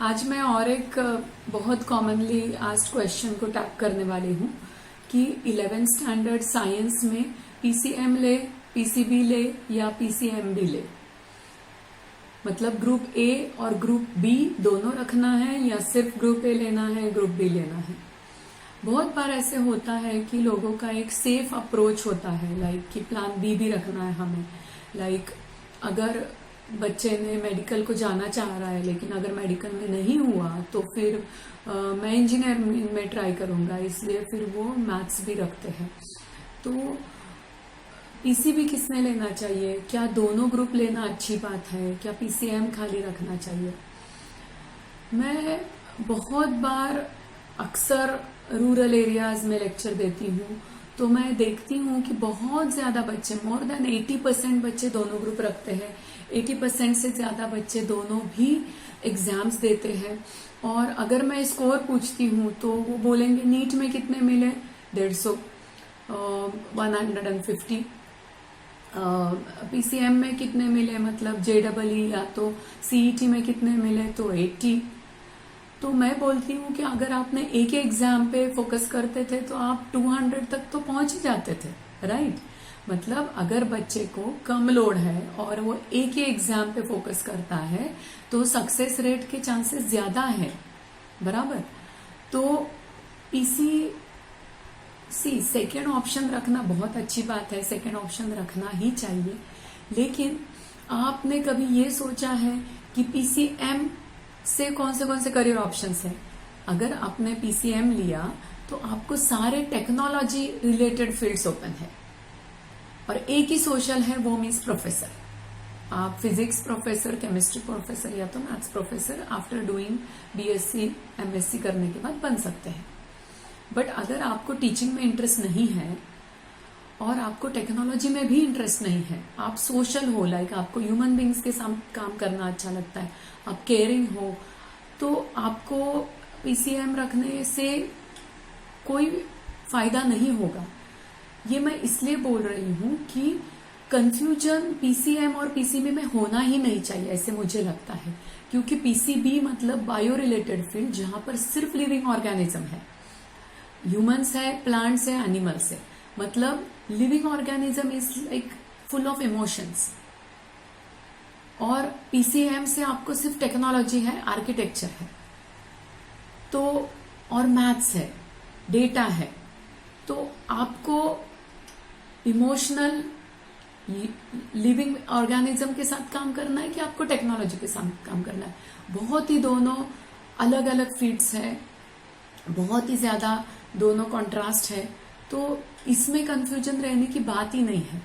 आज मैं और एक बहुत कॉमनली आस्क्ड क्वेश्चन को टैप करने वाली हूँ कि 11th स्टैंडर्ड साइंस में पीसीएम ले, पीसीबी ले या पीसीएमबी ले। मतलब ग्रुप ए और ग्रुप बी दोनों रखना है या सिर्फ ग्रुप ए लेना है, ग्रुप बी लेना है। बहुत बार ऐसे होता है कि लोगों का एक सेफ अप्रोच होता है, लाइक कि प्लान बी भी रखना है हमें। लाइक अगर बच्चे ने मेडिकल को जाना चाह रहा है लेकिन अगर मेडिकल में नहीं हुआ तो फिर मैं इंजीनियर में ट्राई करूंगा, इसलिए फिर वो मैथ्स भी रखते हैं। तो पीसीबी किसने लेना चाहिए? क्या दोनों ग्रुप लेना अच्छी बात है? क्या पीसीएम खाली रखना चाहिए? मैं बहुत बार अक्सर रूरल एरियाज में लेक्चर देती हूँ तो मैं देखती हूँ कि बहुत ज्यादा बच्चे, मोर देन 80% बच्चे दोनों ग्रुप रखते हैं। 80% से ज्यादा बच्चे दोनों भी एग्जाम्स देते हैं। और अगर मैं स्कोर पूछती हूँ तो वो बोलेंगे नीट में कितने मिले, 150, 150। पीसीएम में कितने मिले, मतलब जेडबलई या तो सीईटी में कितने मिले, तो 80। तो मैं बोलती हूँ कि अगर आपने एक ही एग्जाम पे फोकस करते थे तो आप 200 तक तो पहुंच ही जाते थे, राइट? मतलब अगर बच्चे को कम लोड है और वो एक ही एग्जाम पे फोकस करता है तो सक्सेस रेट के चांसेस ज्यादा है, बराबर? तो सेकेंड ऑप्शन रखना बहुत अच्छी बात है, सेकेंड ऑप्शन रखना ही चाहिए। लेकिन आपने कभी ये सोचा है कि पीसीएम से कौन से करियर ऑप्शंस है? अगर आपने पीसीएम लिया तो आपको सारे टेक्नोलॉजी रिलेटेड फील्ड्स ओपन है और एक ही सोशल है, वो मीन्स प्रोफेसर। आप फिजिक्स प्रोफेसर, केमिस्ट्री प्रोफेसर या तो maths professor after doing BSc MSc करने के बाद बन सकते हैं। बट अगर आपको टीचिंग में इंटरेस्ट नहीं है और आपको टेक्नोलॉजी में भी इंटरेस्ट नहीं है, आप सोशल हो, लाइक आपको ह्यूमन बींग्स के साथ काम करना अच्छा लगता है, आप केयरिंग हो, तो आपको पीसीएम रखने से कोई फायदा नहीं होगा। ये मैं इसलिए बोल रही हूँ कि कंफ्यूजन पीसीएम और पीसीबी में होना ही नहीं चाहिए, ऐसे मुझे लगता है। क्योंकि पीसीबी मतलब बायो रिलेटेड फील्ड, जहां पर सिर्फ लिविंग ऑर्गेनिज्म है, ह्यूमंस है, प्लांट्स है, एनिमल्स है। मतलब living organism is like full of emotions. और पीसीएम से आपको सिर्फ टेक्नोलॉजी है, आर्किटेक्चर है, तो और मैथ्स है, डेटा है। तो आपको इमोशनल लिविंग ऑर्गेनिज्म के साथ काम करना है कि आपको टेक्नोलॉजी के साथ काम करना है? बहुत ही दोनों अलग अलग फील्ड्स है, बहुत ही ज्यादा दोनों कॉन्ट्रास्ट है। तो इसमें कंफ्यूजन रहने की बात ही नहीं है।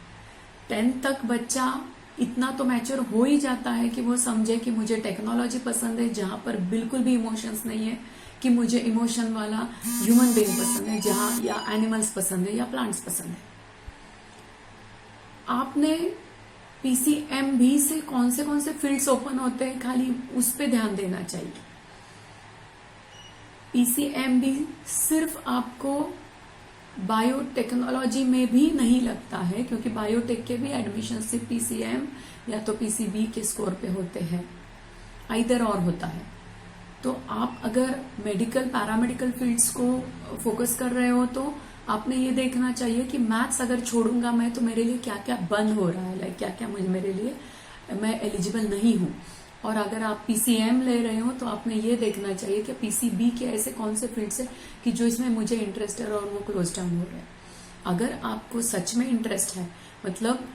10th तक बच्चा इतना तो मैच्योर हो ही जाता है कि वो समझे कि मुझे टेक्नोलॉजी पसंद है जहां पर बिल्कुल भी इमोशंस नहीं है, कि मुझे इमोशन वाला ह्यूमन बीइंग पसंद है जहां, या एनिमल्स पसंद है, या प्लांट्स पसंद है। आपने पीसीएमबी से कौन से फील्ड्स ओपन होते हैं, खाली उस पर ध्यान देना चाहिए। पीसीएमबी सिर्फ आपको बायोटेक्नोलॉजी में भी नहीं लगता है, क्योंकि बायोटेक के भी एडमिशन सिर्फ पीसीएम या तो पीसीबी के स्कोर पे होते हैं, आइदर और होता है। तो आप अगर मेडिकल पैरामेडिकल फील्ड्स को फोकस कर रहे हो तो आपने ये देखना चाहिए कि मैथ्स अगर छोड़ूंगा मैं तो मेरे लिए क्या क्या बंद हो रहा है, लाइक क्या क्या मेरे लिए मैं एलिजिबल नहीं हूं। और अगर आप पीसीएम ले रहे हो तो आपने ये देखना चाहिए कि पीसीबी के ऐसे कौन से फील्ड्स है कि जो इसमें मुझे इंटरेस्ट है और वो क्लोज डाउन हो रहे हैं। अगर आपको सच में इंटरेस्ट है, मतलब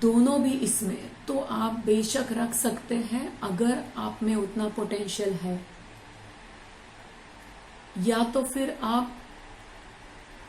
दोनों भी इसमें, तो आप बेशक रख सकते हैं अगर आप में उतना पोटेंशियल है। या तो फिर आप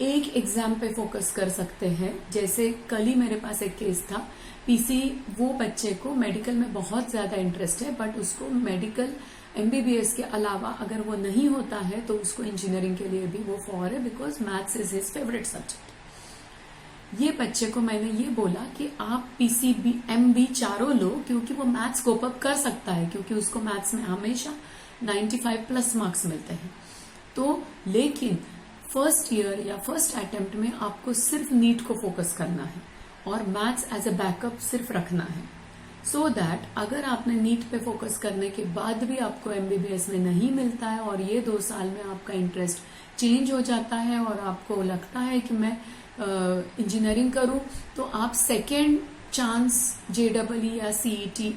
एक एग्जाम पे फोकस कर सकते हैं। जैसे कल ही मेरे पास एक केस था, वो बच्चे को मेडिकल में बहुत ज्यादा इंटरेस्ट है, बट उसको मेडिकल एमबीबीएस के अलावा अगर वो नहीं होता है तो उसको इंजीनियरिंग के लिए भी वो फॉर है, because maths is his favourite subject. ये बच्चे को मैंने ये बोला कि आप पीसीबी एमबी चारों लो, क्योंकि वो मैथ्स कोप अप कर सकता है, क्योंकि उसको मैथ्स में हमेशा 95+ मार्क्स मिलते हैं। तो लेकिन फर्स्ट ईयर या फर्स्ट अटेम्प्ट में आपको सिर्फ नीट को फोकस करना है और मैथ्स एज अ बैकअप सिर्फ रखना है। सो दैट अगर आपने नीट पे फोकस करने के बाद भी आपको एमबीबीएस में नहीं मिलता है और ये 2 साल में आपका इंटरेस्ट चेंज हो जाता है और आपको लगता है कि मैं इंजीनियरिंग करूं, तो आप सेकेंड चांस जेडबलई या सीईटी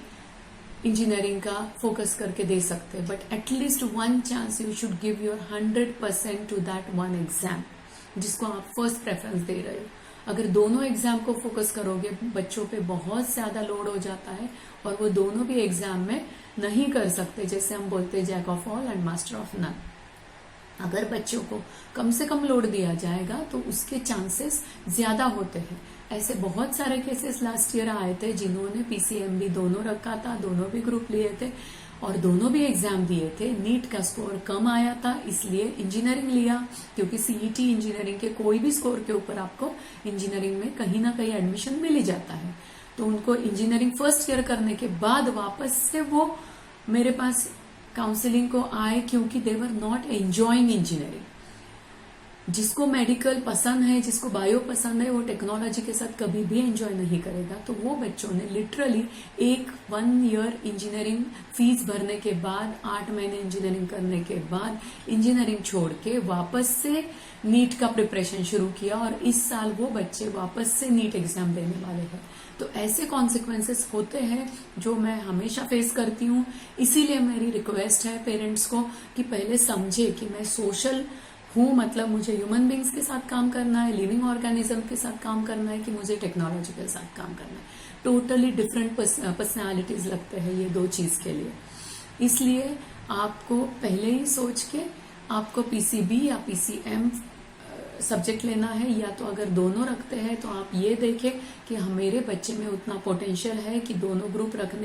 इंजीनियरिंग का फोकस करके दे सकते हैं, but at least 1 chance you should give your 100% to that 1 exam जिसको आप फर्स्ट प्रेफरेंस दे रहे हो। अगर दोनों एग्जाम को फोकस करोगे, बच्चों पे बहुत ज्यादा लोड हो जाता है और वो दोनों भी एग्जाम में नहीं कर सकते, जैसे हम बोलते हैं jack of all and master of none. अगर बच्चों को कम से कम लोड दिया जाएगा तो उसके चांसेस ज्यादा होते हैं। ऐसे बहुत सारे केसेस लास्ट ईयर आए थे जिन्होंने पीसीएमबी दोनों रखा था, दोनों भी ग्रुप लिए थे और दोनों भी एग्जाम दिए थे। नीट का स्कोर कम आया था इसलिए इंजीनियरिंग लिया, क्योंकि सीईटी इंजीनियरिंग के कोई भी स्कोर के ऊपर आपको इंजीनियरिंग में कहीं ना कहीं एडमिशन मिल ही जाता है। तो उनको इंजीनियरिंग फर्स्ट ईयर करने के बाद वापस से वो मेरे पास काउंसलिंग को आए, क्योंकि दे वर नॉट एंजॉइंग इंजीनियरिंग। जिसको मेडिकल पसंद है, जिसको बायो पसंद है, वो टेक्नोलॉजी के साथ कभी भी एंजॉय नहीं करेगा। तो वो बच्चों ने लिटरली 1 ईयर इंजीनियरिंग फीस भरने के बाद 8 महीने इंजीनियरिंग करने के बाद इंजीनियरिंग छोड़ के वापस से नीट का प्रिपरेशन शुरू किया और इस साल वो बच्चे वापस से नीट एग्जाम देने वाले हैं। तो ऐसे कॉन्सिक्वेंसेस होते हैं जो मैं हमेशा फेस करती हूँ। इसीलिए मेरी रिक्वेस्ट है पेरेंट्स को कि पहले समझे कि मैं सोशल हूँ, मतलब मुझे ह्यूमन बींग्स के साथ काम करना है, लिविंग ऑर्गेनिज्म के साथ काम करना है, कि मुझे टेक्नोलॉजी के साथ काम करना है। टोटली डिफरेंट पर्सनालिटीज लगते हैं ये 2 चीज के लिए। इसलिए आपको पहले ही सोच के आपको पीसीबी या पीसीएम सब्जेक्ट लेना है, या तो अगर दोनों रखते हैं तो आप ये देखें कि मेरे बच्चे में उतना पोटेंशियल है कि दोनों ग्रुप रखने